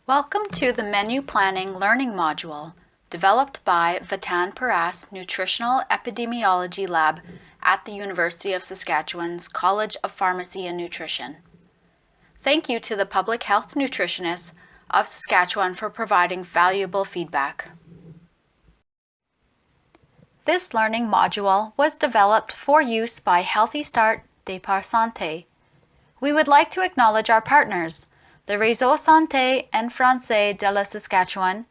Welcome to the Menu Planning Learning Module, developed by Vatan Paras Nutritional Epidemiology Lab at the University of Saskatchewan's College of Pharmacy and Nutrition. Thank you to the Public Health Nutritionists of Saskatchewan for providing valuable feedback. This learning module was developed for use by Healthy Start, Départ, Santé. We would like to acknowledge our partners, the Réseau Santé and Français de la Saskatchewan,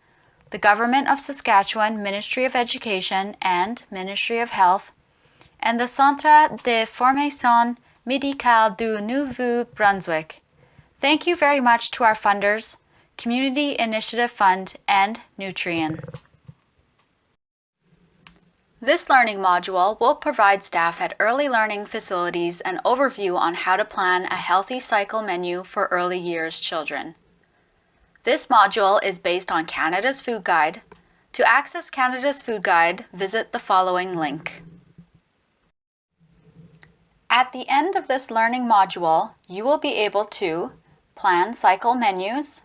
the Government of Saskatchewan Ministry of Education and Ministry of Health, and the Centre de Formation Médicale du Nouveau-Brunswick. Thank you very much to our funders, Community Initiative Fund and Nutrien. This learning module will provide staff at early learning facilities an overview on how to plan a healthy cycle menu for early years children. This module is based on Canada's Food Guide. To access Canada's Food Guide, visit the following link. At the end of this learning module, you will be able to plan cycle menus,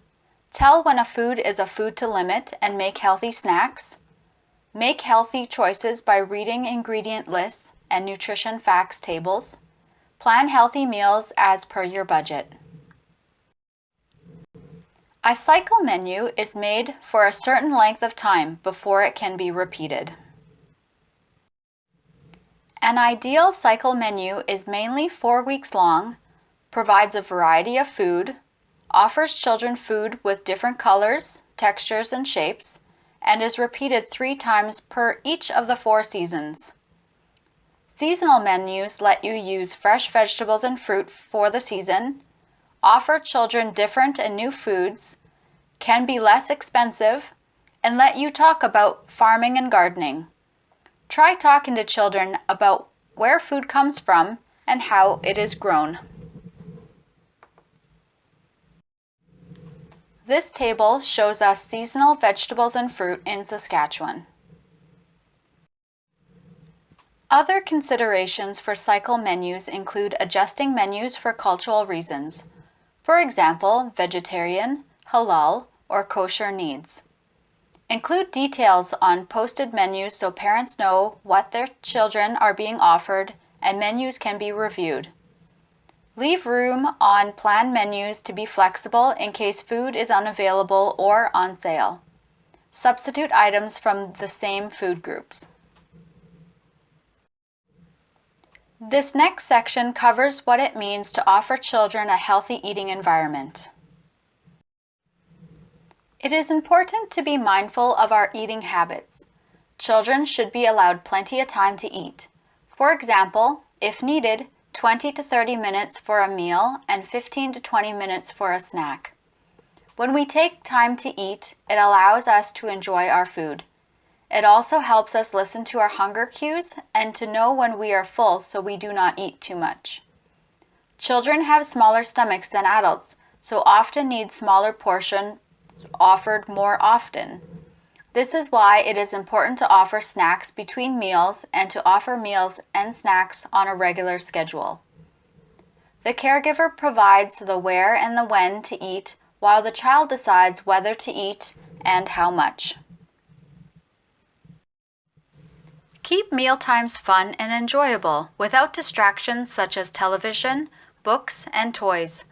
tell when a food is a food to limit and make healthy snacks, make healthy choices by reading ingredient lists and nutrition facts tables. Plan healthy meals as per your budget. A cycle menu is made for a certain length of time before it can be repeated. An ideal cycle menu is mainly 4 weeks long, provides a variety of food, offers children food with different colors, textures, and shapes, and is repeated 3 times per each of the 4 seasons. Seasonal menus let you use fresh vegetables and fruit for the season, offer children different and new foods, can be less expensive, and let you talk about farming and gardening. Try talking to children about where food comes from and how it is grown. This table shows us seasonal vegetables and fruit in Saskatchewan. Other considerations for cycle menus include adjusting menus for cultural reasons. For example, vegetarian, halal, or kosher needs. Include details on posted menus so parents know what their children are being offered and menus can be reviewed. Leave room on planned menus to be flexible in case food is unavailable or on sale. Substitute items from the same food groups. This next section covers what it means to offer children a healthy eating environment. It is important to be mindful of our eating habits. Children should be allowed plenty of time to eat. For example, if needed, 20 to 30 minutes for a meal and 15 to 20 minutes for a snack. When we take time to eat, it allows us to enjoy our food. It also helps us listen to our hunger cues and to know when we are full so we do not eat too much. Children have smaller stomachs than adults, so often need smaller portions offered more often. This is why it is important to offer snacks between meals and to offer meals and snacks on a regular schedule. The caregiver provides the where and the when to eat, while the child decides whether to eat and how much. Keep meal times fun and enjoyable without distractions such as television, books, and toys.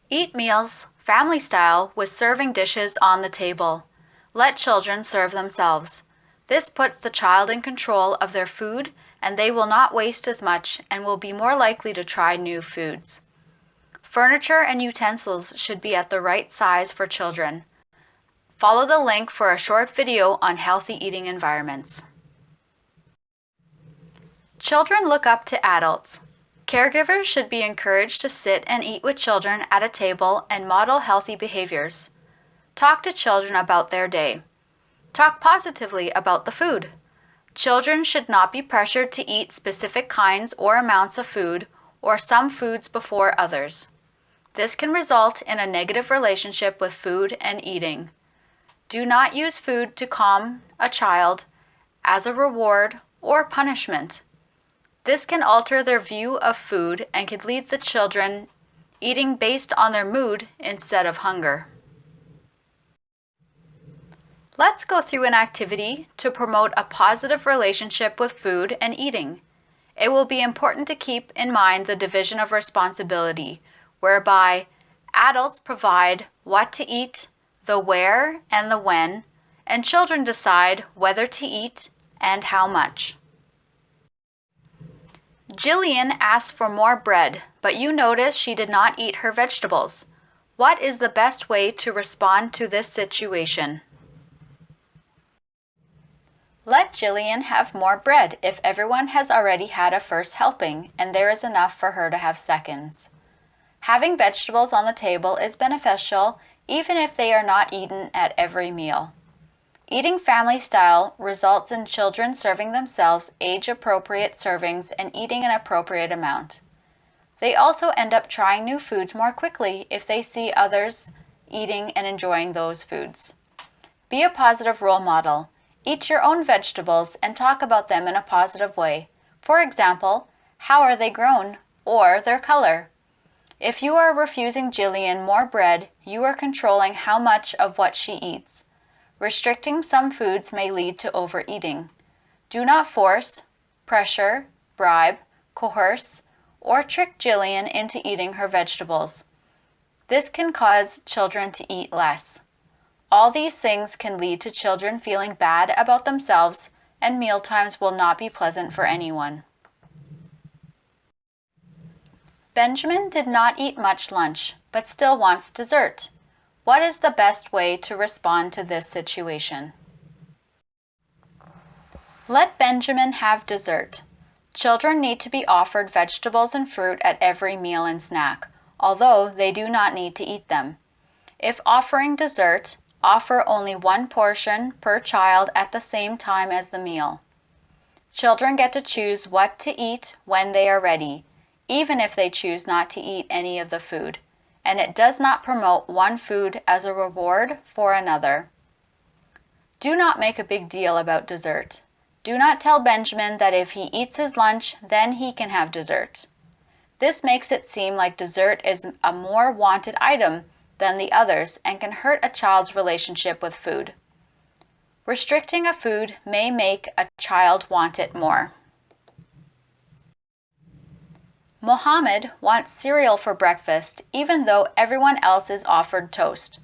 Eat meals family style with serving dishes on the table. Let children serve themselves. This puts the child in control of their food and they will not waste as much and will be more likely to try new foods. Furniture and utensils should be at the right size for children. Follow the link for a short video on healthy eating environments. Children look up to adults. Caregivers should be encouraged to sit and eat with children at a table and model healthy behaviors. Talk to children about their day. Talk positively about the food. Children should not be pressured to eat specific kinds or amounts of food or some foods before others. This can result in a negative relationship with food and eating. Do not use food to calm a child as a reward or punishment. This can alter their view of food and could lead the children eating based on their mood instead of hunger. Let's go through an activity to promote a positive relationship with food and eating. It will be important to keep in mind the division of responsibility, whereby adults provide what to eat, the where and the when, and children decide whether to eat and how much. Jillian asked for more bread, but you notice she did not eat her vegetables. What is the best way to respond to this situation? Let Jillian have more bread if everyone has already had a first helping and there is enough for her to have seconds. Having vegetables on the table is beneficial even if they are not eaten at every meal. Eating family style results in children serving themselves age-appropriate servings and eating an appropriate amount. They also end up trying new foods more quickly if they see others eating and enjoying those foods. Be a positive role model. Eat your own vegetables and talk about them in a positive way. For example, how are they grown or their color? If you are refusing Jillian more bread, you are controlling how much of what she eats. Restricting some foods may lead to overeating. Do not force, pressure, bribe, coerce, or trick Jillian into eating her vegetables. This can cause children to eat less. All these things can lead to children feeling bad about themselves, and mealtimes will not be pleasant for anyone. Benjamin did not eat much lunch, but still wants dessert. What is the best way to respond to this situation? Let Benjamin have dessert. Children need to be offered vegetables and fruit at every meal and snack, although they do not need to eat them. If offering dessert, offer only one portion per child at the same time as the meal. Children get to choose what to eat when they are ready, even if they choose not to eat any of the food, and it does not promote one food as a reward for another. Do not make a big deal about dessert. Do not tell Benjamin that if he eats his lunch, then he can have dessert. This makes it seem like dessert is a more wanted item than the others and can hurt a child's relationship with food. Restricting a food may make a child want it more. Mohammed wants cereal for breakfast even though everyone else is offered toast.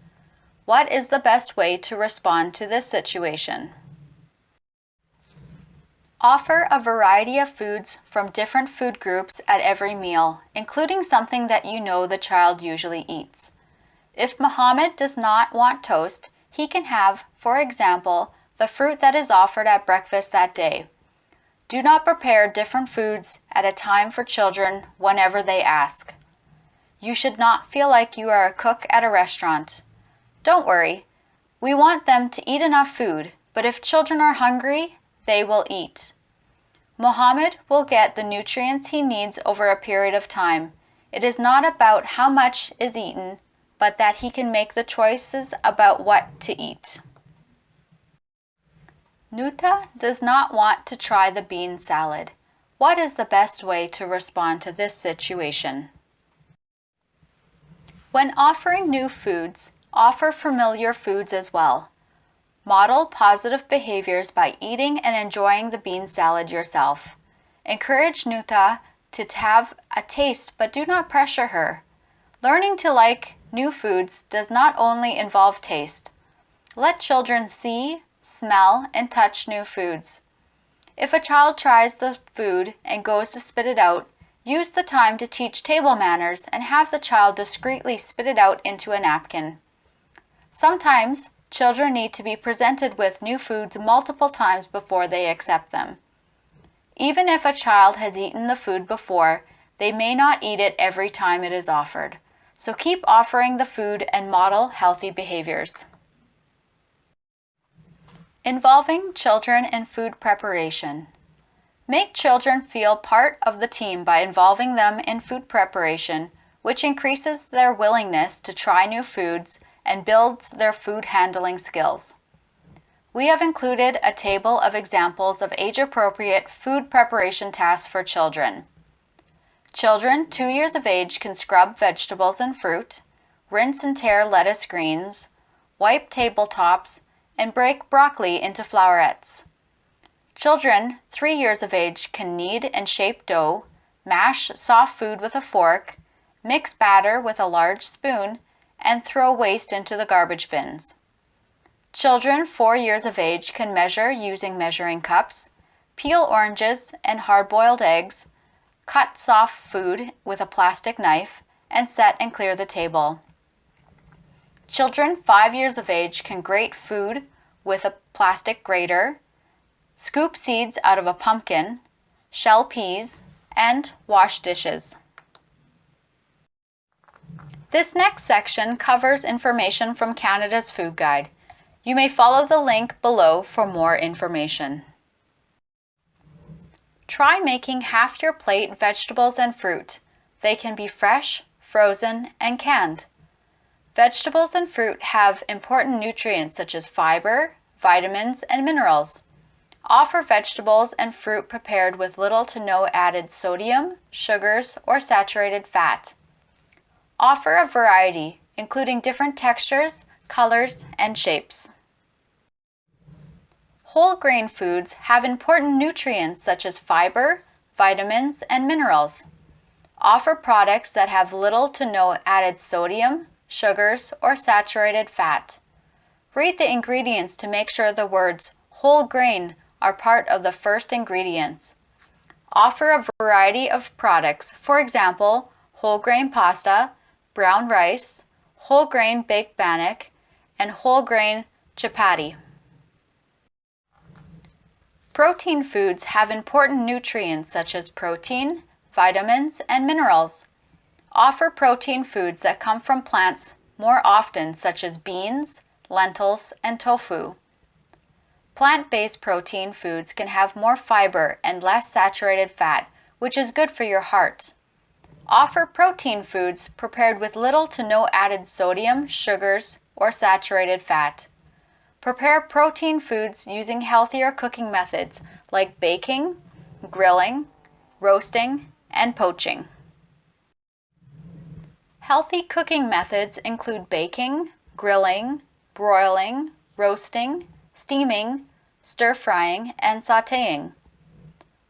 What is the best way to respond to this situation? Offer a variety of foods from different food groups at every meal, including something that you know the child usually eats. If Mohammed does not want toast, he can have, for example, the fruit that is offered at breakfast that day. Do not prepare different foods at a time for children whenever they ask. You should not feel like you are a cook at a restaurant. Don't worry, we want them to eat enough food, but if children are hungry, they will eat. Mohammed will get the nutrients he needs over a period of time. It is not about how much is eaten, but that he can make the choices about what to eat. Nuta does not want to try the bean salad. What is the best way to respond to this situation? When offering new foods, offer familiar foods as well. Model positive behaviors by eating and enjoying the bean salad yourself. Encourage Nuta to have a taste, but do not pressure her. Learning to like new foods does not only involve taste. Let children see, smell, and touch new foods. If a child tries the food and goes to spit it out, use the time to teach table manners and have the child discreetly spit it out into a napkin. Sometimes, children need to be presented with new foods multiple times before they accept them. Even if a child has eaten the food before, they may not eat it every time it is offered. So keep offering the food and model healthy behaviors. Involving children in food preparation. Make children feel part of the team by involving them in food preparation, which increases their willingness to try new foods and builds their food handling skills. We have included a table of examples of age-appropriate food preparation tasks for children. Children 2 years of age can scrub vegetables and fruit, rinse and tear lettuce greens, wipe tabletops, and break broccoli into flowerets. Children 3 years of age can knead and shape dough, mash soft food with a fork, mix batter with a large spoon, and throw waste into the garbage bins. Children 4 years of age can measure using measuring cups, peel oranges and hard-boiled eggs, cut soft food with a plastic knife, and set and clear the table. Children 5 years of age can grate food with a plastic grater, scoop seeds out of a pumpkin, shell peas, and wash dishes. This next section covers information from Canada's Food Guide. You may follow the link below for more information. Try making half your plate vegetables and fruit. They can be fresh, frozen, and canned. Vegetables and fruit have important nutrients such as fiber, vitamins, and minerals. Offer vegetables and fruit prepared with little to no added sodium, sugars, or saturated fat. Offer a variety, including different textures, colors, and shapes. Whole grain foods have important nutrients such as fiber, vitamins, and minerals. Offer products that have little to no added sodium, sugars, or saturated fat. Read the ingredients to make sure the words whole grain are part of the first ingredients. Offer a variety of products, for example, whole grain pasta, brown rice, whole grain baked bannock, and whole grain chapati. Protein foods have important nutrients such as protein, vitamins, and minerals. Offer protein foods that come from plants more often such as beans, lentils, and tofu. Plant-based protein foods can have more fiber and less saturated fat, which is good for your heart. Offer protein foods prepared with little to no added sodium, sugars, or saturated fat. Prepare protein foods using healthier cooking methods like baking, grilling, roasting, and poaching. Healthy cooking methods include baking, grilling, broiling, roasting, steaming, stir-frying, and sautéing.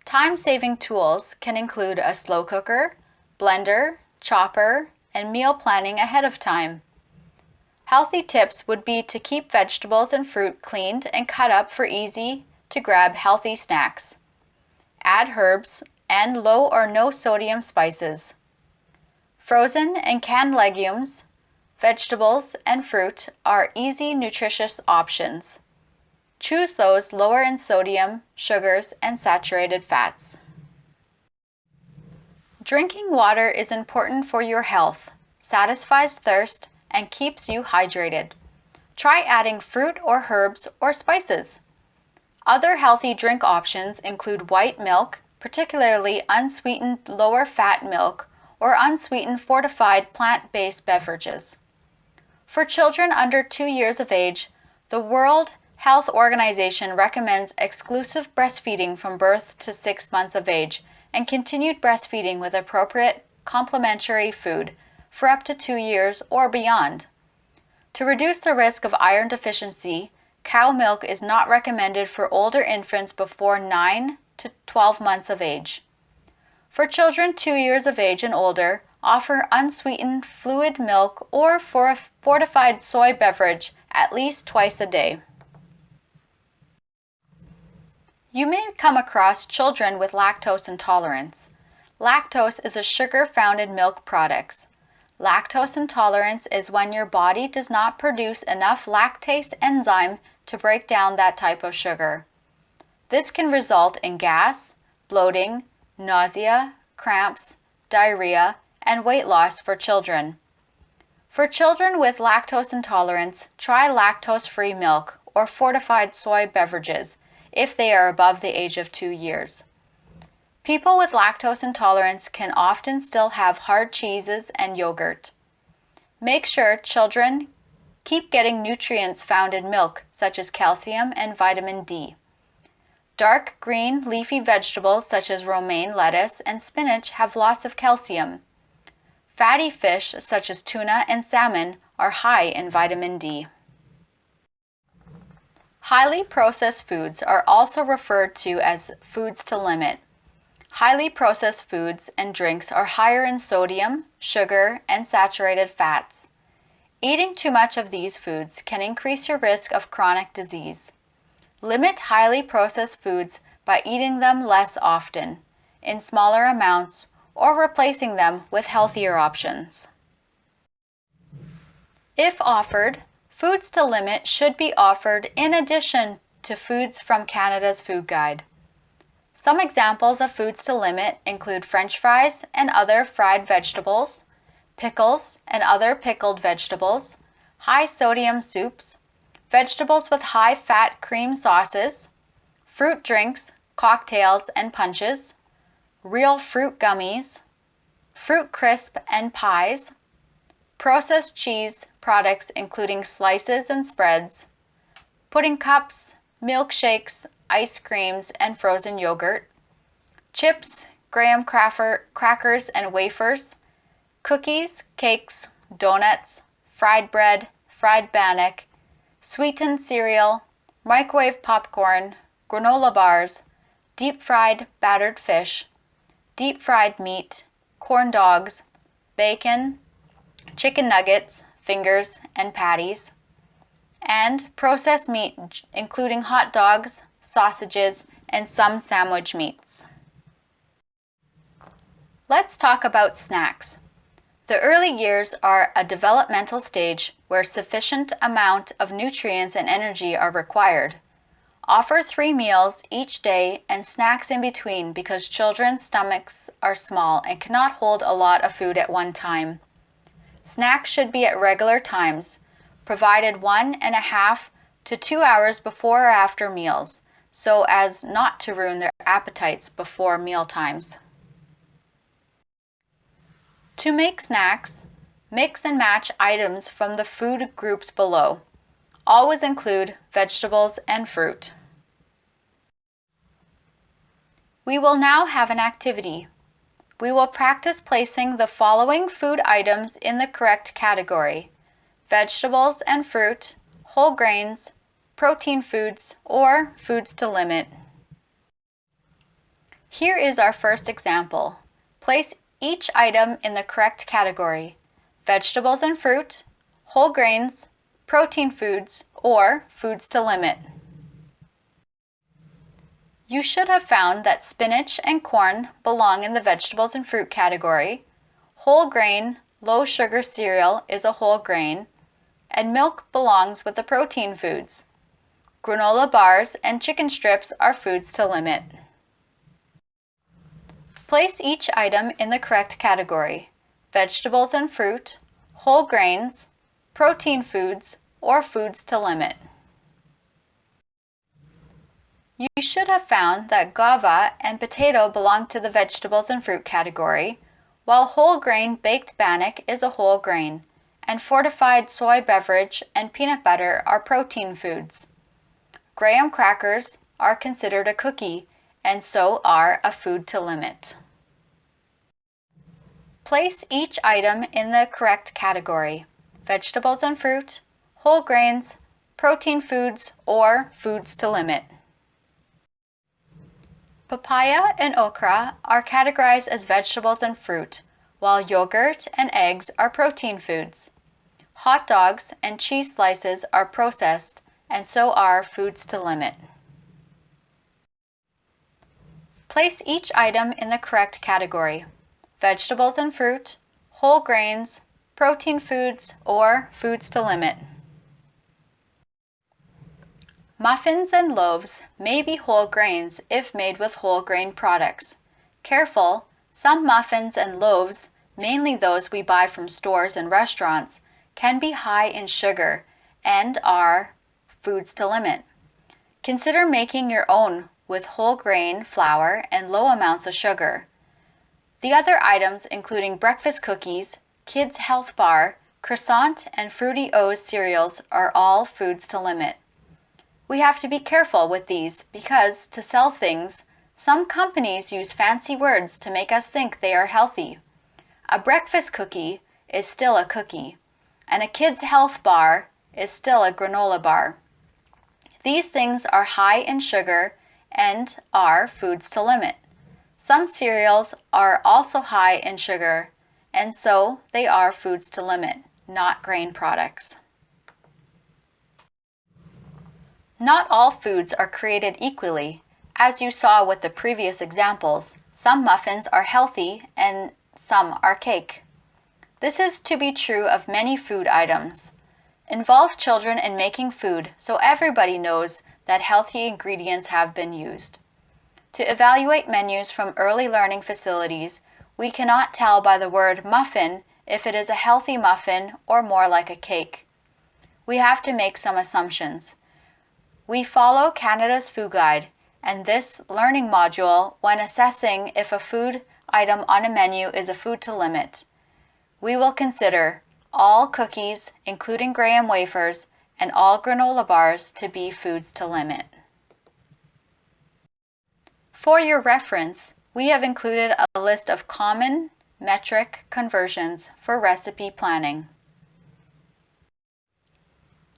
Time-saving tools can include a slow cooker, blender, chopper, and meal planning ahead of time. Healthy tips would be to keep vegetables and fruit cleaned and cut up for easy to grab healthy snacks. Add herbs and low or no sodium spices. Frozen and canned legumes, vegetables, and fruit are easy, nutritious options. Choose those lower in sodium, sugars, and saturated fats. Drinking water is important for your health, satisfies thirst, and keeps you hydrated. Try adding fruit or herbs or spices. Other healthy drink options include white milk, particularly unsweetened lower fat milk, or unsweetened fortified plant-based beverages. For children under 2 years of age, the World Health Organization recommends exclusive breastfeeding from birth to 6 months of age and continued breastfeeding with appropriate complementary food for up to 2 years or beyond. To reduce the risk of iron deficiency, cow milk is not recommended for older infants before 9 to 12 months of age. For children 2 years of age and older, offer unsweetened fluid milk or fortified soy beverage at least twice a day. You may come across children with lactose intolerance. Lactose is a sugar found in milk products. Lactose intolerance is when your body does not produce enough lactase enzyme to break down that type of sugar. This can result in gas, bloating, nausea, cramps, diarrhea, and weight loss for children. For children with lactose intolerance, try lactose-free milk or fortified soy beverages if they are above the age of 2 years. People with lactose intolerance can often still have hard cheeses and yogurt. Make sure children keep getting nutrients found in milk, such as calcium and vitamin D. Dark green leafy vegetables such as romaine lettuce and spinach have lots of calcium. Fatty fish such as tuna and salmon are high in vitamin D. Highly processed foods are also referred to as foods to limit. Highly processed foods and drinks are higher in sodium, sugar, and saturated fats. Eating too much of these foods can increase your risk of chronic disease. Limit highly processed foods by eating them less often, in smaller amounts, or replacing them with healthier options. If offered, foods to limit should be offered in addition to foods from Canada's Food Guide. Some examples of foods to limit include French fries and other fried vegetables, pickles and other pickled vegetables, high sodium soups, vegetables with high fat cream sauces, fruit drinks, cocktails and punches, real fruit gummies, fruit crisp and pies, processed cheese products including slices and spreads, pudding cups, milkshakes, ice creams, and frozen yogurt, chips, graham crackers and wafers, cookies, cakes, donuts, fried bread, fried bannock, sweetened cereal, microwave popcorn, granola bars, deep-fried battered fish, deep-fried meat, corn dogs, bacon, chicken nuggets, fingers, and patties, and processed meat including hot dogs, sausages, and some sandwich meats. Let's talk about snacks. The early years are a developmental stage where sufficient amount of nutrients and energy are required. Offer 3 meals each day and snacks in between because children's stomachs are small and cannot hold a lot of food at one time. Snacks should be at regular times, provided 1.5 to 2 hours before or after meals, so as not to ruin their appetites before meal times. To make snacks, mix and match items from the food groups below. Always include vegetables and fruit. We will now have an activity. We will practice placing the following food items in the correct category: vegetables and fruit, whole grains, protein foods, or foods to limit. Here is our first example. Place each item in the correct category: vegetables and fruit, whole grains, protein foods, or foods to limit. You should have found that spinach and corn belong in the vegetables and fruit category, whole grain, low sugar cereal is a whole grain, and milk belongs with the protein foods. Granola bars and chicken strips are foods to limit. Place each item in the correct category: vegetables and fruit, whole grains, protein foods, or foods to limit. You should have found that guava and potato belong to the vegetables and fruit category, while whole grain baked bannock is a whole grain, and fortified soy beverage and peanut butter are protein foods. Graham crackers are considered a cookie, and so are a food to limit. Place each item in the correct category: vegetables and fruit, whole grains, protein foods, or foods to limit. Papaya and okra are categorized as vegetables and fruit, while yogurt and eggs are protein foods. Hot dogs and cheese slices are processed, and so are foods to limit. Place each item in the correct category: vegetables and fruit, whole grains, protein foods, or foods to limit. Muffins and loaves may be whole grains if made with whole grain products. Careful, some muffins and loaves, mainly those we buy from stores and restaurants, can be high in sugar and are foods to limit. Consider making your own with whole grain flour and low amounts of sugar. The other items, including breakfast cookies, Kids Health Bar, croissant, and Fruity O's cereals, are all foods to limit. We have to be careful with these because, to sell things, some companies use fancy words to make us think they are healthy. A breakfast cookie is still a cookie, and a Kids Health Bar is still a granola bar. These things are high in sugar and are foods to limit. Some cereals are also high in sugar, and so they are foods to limit, not grain products. Not all foods are created equally. As you saw with the previous examples, some muffins are healthy and some are cake. This is to be true of many food items. Involve children in making food so everybody knows that healthy ingredients have been used. To evaluate menus from early learning facilities, we cannot tell by the word muffin if it is a healthy muffin or more like a cake. We have to make some assumptions. We follow Canada's Food Guide and this learning module when assessing if a food item on a menu is a food to limit. We will consider all cookies, including graham wafers, and all granola bars to be foods to limit. For your reference, we have included a list of common metric conversions for recipe planning.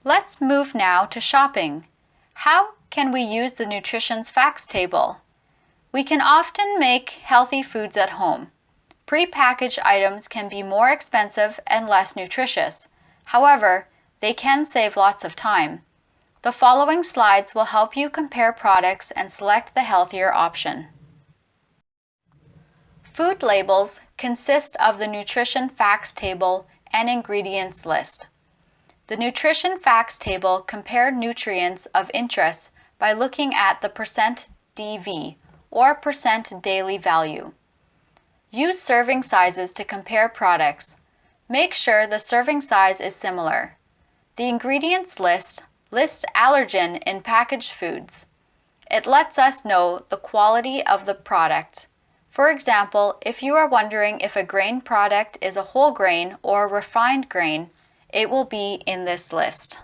Let's move now to shopping. How can we use the nutrition facts table? We can often make healthy foods at home. Pre-packaged items can be more expensive and less nutritious. However, they can save lots of time. The following slides will help you compare products and select the healthier option. Food labels consist of the nutrition facts table and ingredients list. The nutrition facts table compares nutrients of interest by looking at the percent DV or percent daily value. Use serving sizes to compare products. Make sure the serving size is similar. The ingredients list lists allergen in packaged foods. It lets us know the quality of the product. For example, if you are wondering if a grain product is a whole grain or refined grain, it will be in this list.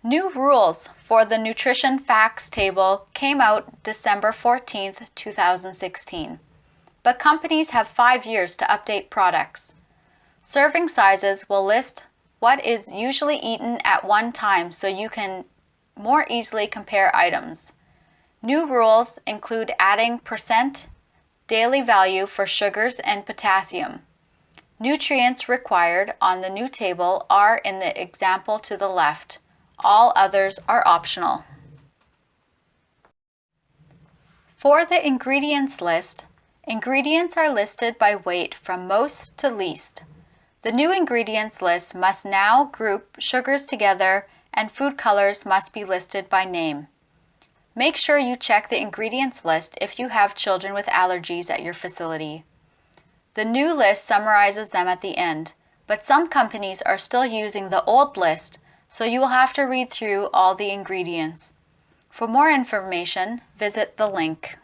New rules for the nutrition facts table came out December 14, 2016, but companies have 5 years to update products. Serving sizes will list what is usually eaten at one time so you can more easily compare items. New rules include adding percent daily value for sugars and potassium. Nutrients required on the new table are in the example to the left. All others are optional. For the ingredients list, ingredients are listed by weight from most to least. The new ingredients list must now group sugars together and food colors must be listed by name. Make sure you check the ingredients list if you have children with allergies at your facility. The new list summarizes them at the end, but some companies are still using the old list, so you will have to read through all the ingredients. For more information, visit the link.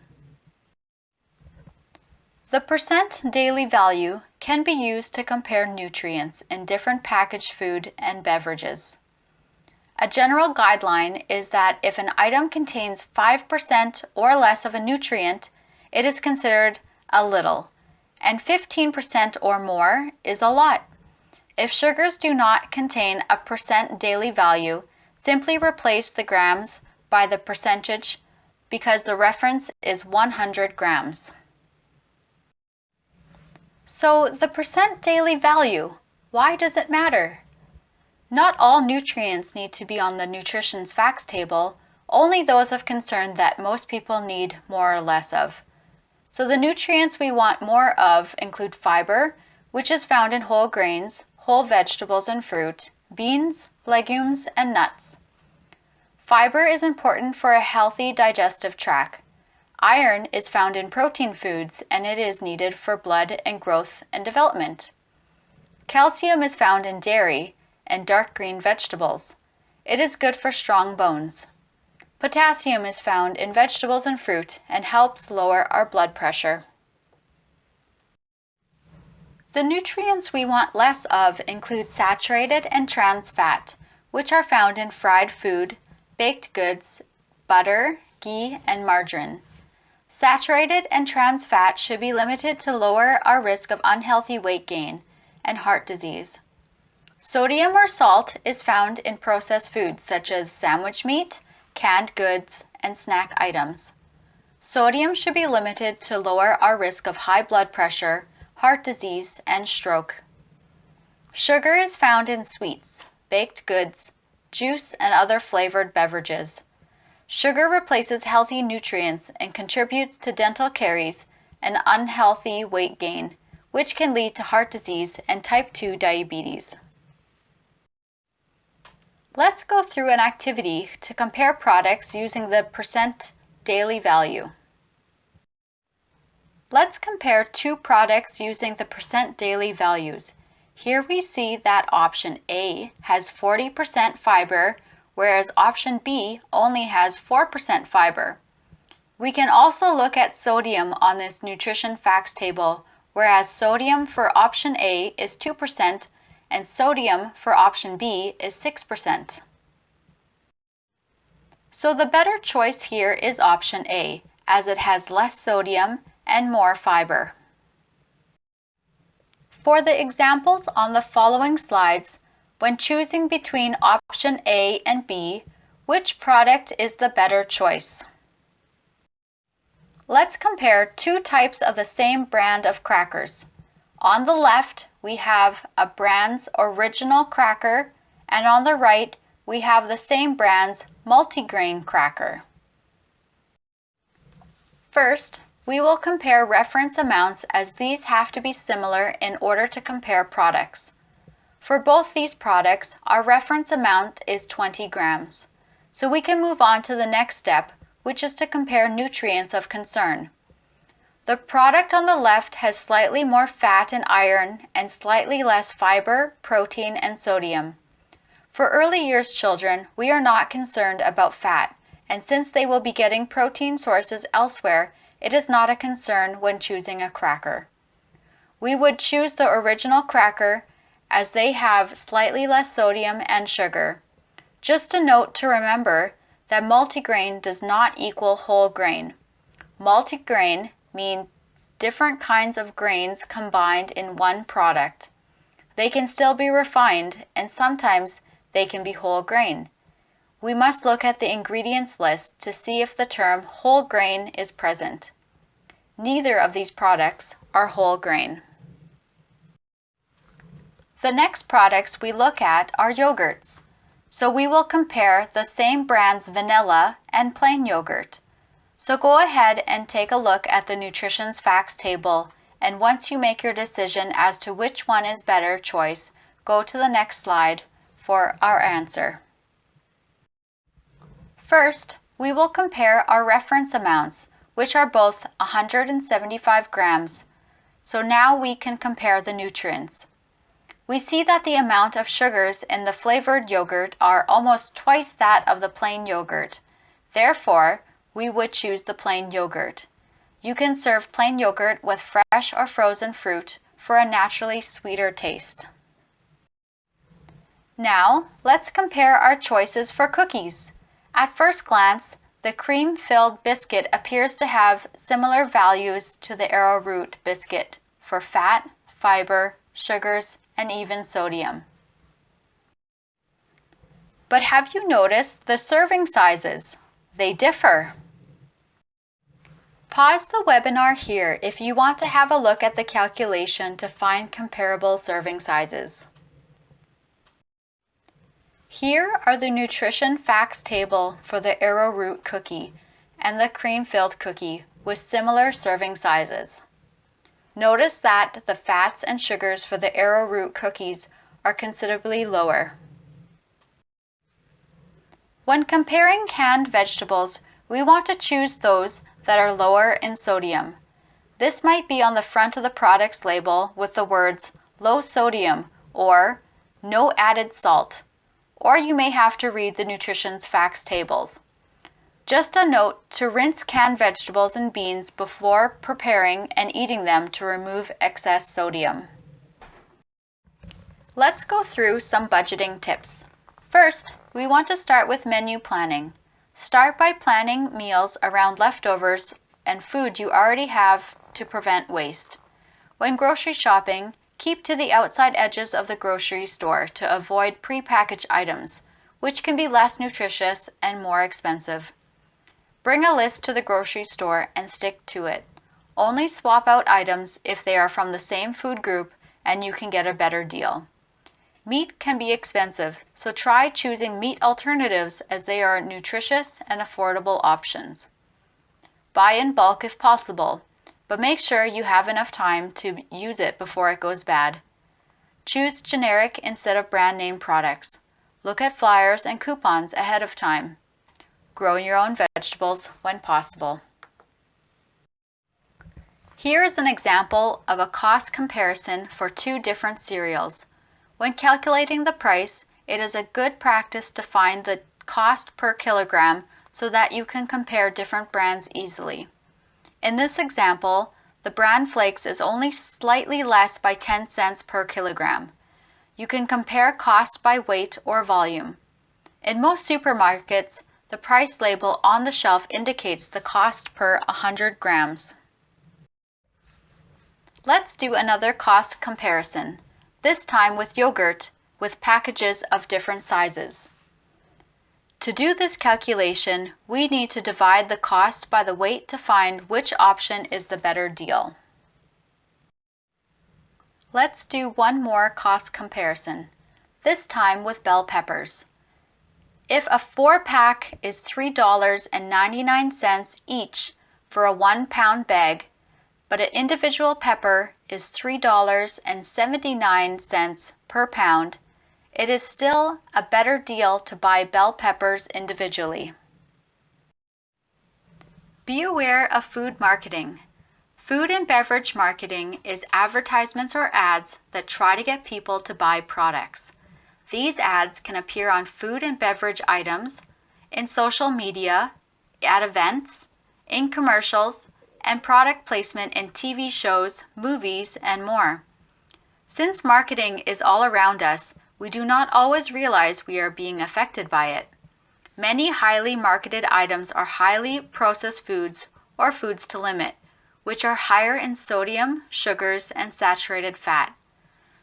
The percent daily value can be used to compare nutrients in different packaged food and beverages. A general guideline is that if an item contains 5% or less of a nutrient, it is considered a little, and 15% or more is a lot. If sugars do not contain a percent daily value, simply replace the grams by the percentage because the reference is 100 grams. So the percent daily value, why does it matter? Not all nutrients need to be on the nutrition facts table, only those of concern that most people need more or less of. So the nutrients we want more of include fiber, which is found in whole grains, whole vegetables and fruit, beans, legumes, and nuts. Fiber is important for a healthy digestive tract. Iron is found in protein foods and it is needed for blood and growth and development. Calcium is found in dairy and dark green vegetables. It is good for strong bones. Potassium is found in vegetables and fruit and helps lower our blood pressure. The nutrients we want less of include saturated and trans fat, which are found in fried food, baked goods, butter, ghee, and margarine. Saturated and trans fat should be limited to lower our risk of unhealthy weight gain and heart disease. Sodium or salt is found in processed foods such as sandwich meat, canned goods, and snack items. Sodium should be limited to lower our risk of high blood pressure, heart disease, and stroke. Sugar is found in sweets, baked goods, juice, and other flavored beverages. Sugar replaces healthy nutrients and contributes to dental caries and unhealthy weight gain, which can lead to heart disease and type 2 diabetes. Let's go through an activity to compare products using the percent daily value. Let's compare two products using the percent daily values. Here we see that option A has 40% fiber, whereas option B only has 4% fiber. We can also look at sodium on this nutrition facts table, whereas sodium for option A is 2% and sodium for option B is 6%. So the better choice here is option A, as it has less sodium and more fiber. For the examples on the following slides, when choosing between option A and B, which product is the better choice? Let's compare two types of the same brand of crackers. On the left, we have a brand's original cracker, and on the right, we have the same brand's multigrain cracker. First, we will compare reference amounts as these have to be similar in order to compare products. For both these products, our reference amount is 20 grams. So we can move on to the next step, which is to compare nutrients of concern. The product on the left has slightly more fat and iron and slightly less fiber, protein, and sodium. For early years children, we are not concerned about fat, and since they will be getting protein sources elsewhere, it is not a concern when choosing a cracker. We would choose the original cracker as they have slightly less sodium and sugar. Just a note to remember that multigrain does not equal whole grain. Multigrain means different kinds of grains combined in one product. They can still be refined and sometimes they can be whole grain. We must look at the ingredients list to see if the term whole grain is present. Neither of these products are whole grain. The next products we look at are yogurts. So we will compare the same brand's vanilla and plain yogurt. So go ahead and take a look at the nutrition facts table, and once you make your decision as to which one is better choice, go to the next slide for our answer. First, we will compare our reference amounts, which are both 175 grams. So now we can compare the nutrients. We see that the amount of sugars in the flavored yogurt are almost twice that of the plain yogurt. Therefore, we would choose the plain yogurt. You can serve plain yogurt with fresh or frozen fruit for a naturally sweeter taste. Now, let's compare our choices for cookies. At first glance, the cream-filled biscuit appears to have similar values to the arrowroot biscuit for fat, fiber, sugars, and even sodium. But have you noticed the serving sizes? They differ. Pause the webinar here if you want to have a look at the calculation to find comparable serving sizes. Here are the nutrition facts table for the arrowroot cookie and the cream-filled cookie with similar serving sizes. Notice that the fats and sugars for the arrowroot cookies are considerably lower. When comparing canned vegetables, we want to choose those that are lower in sodium. This might be on the front of the product's label with the words low sodium or no added salt, or you may have to read the nutrition facts tables. Just a note to rinse canned vegetables and beans before preparing and eating them to remove excess sodium. Let's go through some budgeting tips. First, we want to start with menu planning. Start by planning meals around leftovers and food you already have to prevent waste. When grocery shopping, Keep to the outside edges of the grocery store to avoid prepackaged items, which can be less nutritious and more expensive. Bring a list to the grocery store and stick to it. Only swap out items if they are from the same food group and you can get a better deal. Meat can be expensive, so try choosing meat alternatives as they are nutritious and affordable options. Buy in bulk if possible, but make sure you have enough time to use it before it goes bad. Choose generic instead of brand name products. Look at flyers and coupons ahead of time. Grow your own vegetables when possible. Here is an example of a cost comparison for two different cereals. When calculating the price, it is a good practice to find the cost per kilogram so that you can compare different brands easily. In this example, the bran flakes is only slightly less by 10 cents per kilogram. You can compare cost by weight or volume. In most supermarkets, the price label on the shelf indicates the cost per 100 grams. Let's do another cost comparison, this time with yogurt with packages of different sizes. To do this calculation, we need to divide the cost by the weight to find which option is the better deal. Let's do one more cost comparison, this time with bell peppers. If a 4-pack is $3.99 each for a 1-pound bag, but an individual pepper is $3.79 per pound, it is still a better deal to buy bell peppers individually. Be aware of food marketing. Food and beverage marketing is advertisements or ads that try to get people to buy products. These ads can appear on food and beverage items, in social media, at events, in commercials, and product placement in TV shows, movies, and more. Since marketing is all around us, we do not always realize we are being affected by it. Many highly marketed items are highly processed foods or foods to limit, which are higher in sodium, sugars, and saturated fat.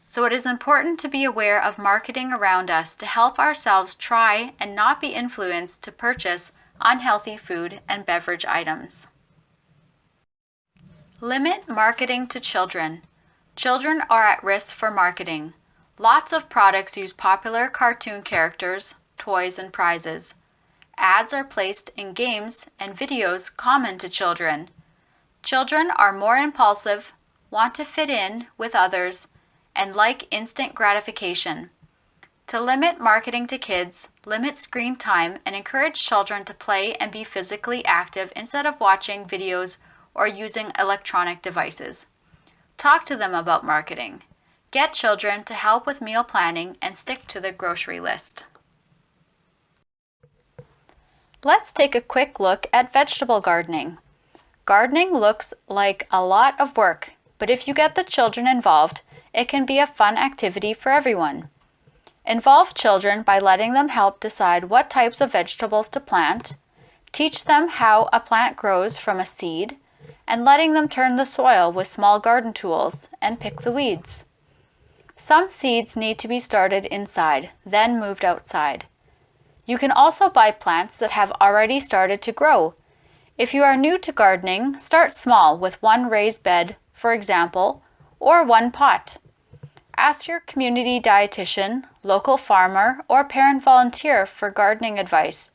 So it is important to be aware of marketing around us to help ourselves try and not be influenced to purchase unhealthy food and beverage items. Limit marketing to children. Children are at risk for marketing. Lots of products use popular cartoon characters, toys, and prizes. Ads are placed in games and videos common to children. Children are more impulsive, want to fit in with others, and like instant gratification. To limit marketing to kids, limit screen time and encourage children to play and be physically active instead of watching videos or using electronic devices. Talk to them about marketing. Get children to help with meal planning and stick to the grocery list. Let's take a quick look at vegetable gardening. Gardening looks like a lot of work, but if you get the children involved, it can be a fun activity for everyone. Involve children by letting them help decide what types of vegetables to plant, teach them how a plant grows from a seed, and letting them turn the soil with small garden tools and pick the weeds. Some seeds need to be started inside, then moved outside. You can also buy plants that have already started to grow. If you are new to gardening, start small with one raised bed, for example, or one pot. Ask your community dietitian, local farmer, or parent volunteer for gardening advice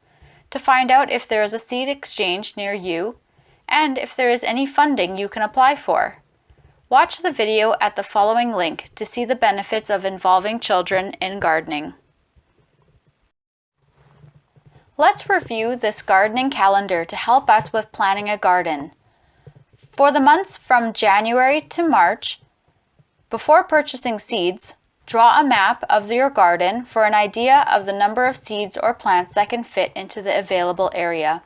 to find out if there is a seed exchange near you and if there is any funding you can apply for. Watch the video at the following link to see the benefits of involving children in gardening. Let's review this gardening calendar to help us with planning a garden. For the months from January to March, before purchasing seeds, draw a map of your garden for an idea of the number of seeds or plants that can fit into the available area.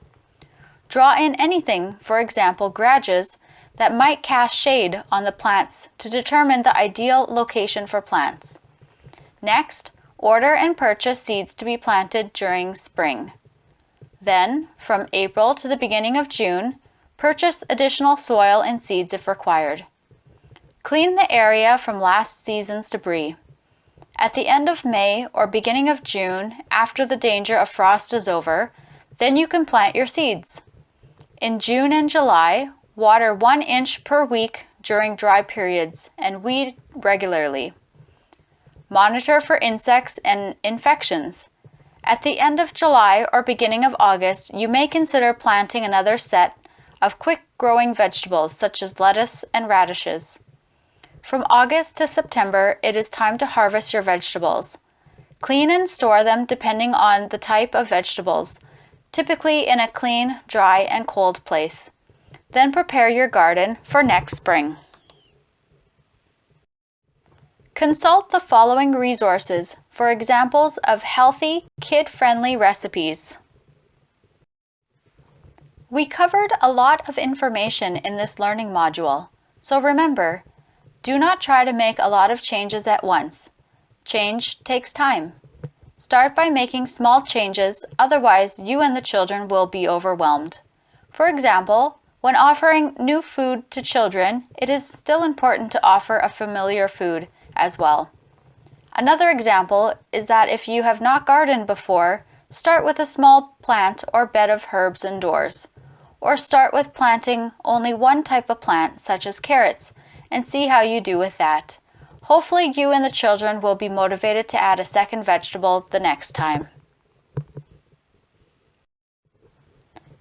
Draw in anything, for example garages, that might cast shade on the plants to determine the ideal location for plants. Next, order and purchase seeds to be planted during spring. Then, from April to the beginning of June, purchase additional soil and seeds if required. Clean the area from last season's debris. At the end of May or beginning of June, after the danger of frost is over, then you can plant your seeds. In June and July, water 1 inch per week during dry periods and weed regularly. Monitor for insects and infections. At the end of July or beginning of August, you may consider planting another set of quick-growing vegetables such as lettuce and radishes. From August to September, it is time to harvest your vegetables. Clean and store them depending on the type of vegetables, typically in a clean, dry, and cold place. Then prepare your garden for next spring. Consult the following resources for examples of healthy, kid-friendly recipes. We covered a lot of information in this learning module, so remember, do not try to make a lot of changes at once. Change takes time. Start by making small changes, otherwise you and the children will be overwhelmed. For example, when offering new food to children, it is still important to offer a familiar food as well. Another example is that if you have not gardened before, start with a small plant or bed of herbs indoors. Or start with planting only one type of plant, such as carrots, and see how you do with that. Hopefully you and the children will be motivated to add a second vegetable the next time.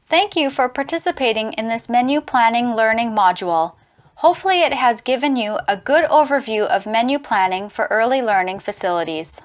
Thank you for participating in this menu planning learning module. Hopefully it has given you a good overview of menu planning for early learning facilities.